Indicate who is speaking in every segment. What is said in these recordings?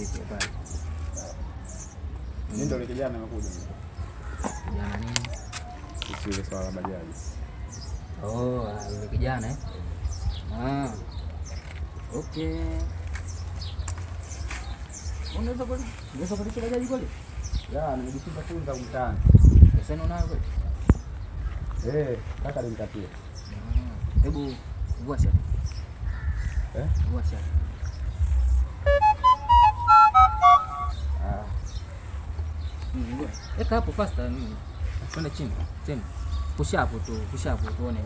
Speaker 1: vipi bwana?
Speaker 2: Mimi ndo kijana nimekuja.
Speaker 1: Kijana nini?
Speaker 2: Sisi ile swala bajaji.
Speaker 1: Oh, yule kijana eh? Okay. Unaweza kuendesha bajaji kweli?
Speaker 2: Ya, nimejifunza funza mtaani.
Speaker 1: Sasa unayo kweli?
Speaker 2: Kaka nimkatie.
Speaker 1: Hebu vua shati. Vua shati. Eka hapo faster nini? Twende chini. Chini. Push up tuone.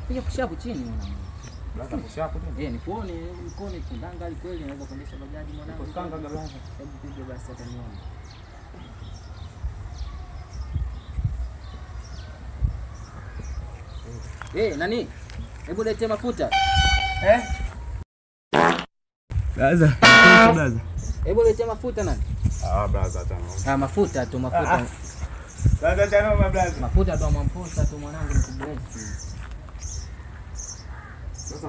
Speaker 1: Piga push up chini mwanangu.
Speaker 2: Blaza push up tu.
Speaker 1: Nikuone kundanga kweli naweza kuendesha bajaji mwanangu.
Speaker 2: Kustanga blaza.
Speaker 1: Hebu piga basi hata nione. Nani? Hebu lete mafuta.
Speaker 2: Blaza.
Speaker 1: Hebu lete mafuta nani?
Speaker 2: Blaza tano.
Speaker 1: Mafuta tu mafuta.
Speaker 2: Blaza tano blaza.
Speaker 1: Mafuta tu mamposa tu mwanangu nikubless.
Speaker 2: Sasa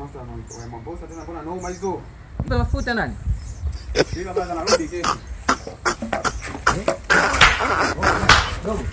Speaker 2: mamposa tena kuna noma hizo.
Speaker 1: Mpe mafuta nani?
Speaker 2: Bila blaza narudi kesho.
Speaker 1: Dogo.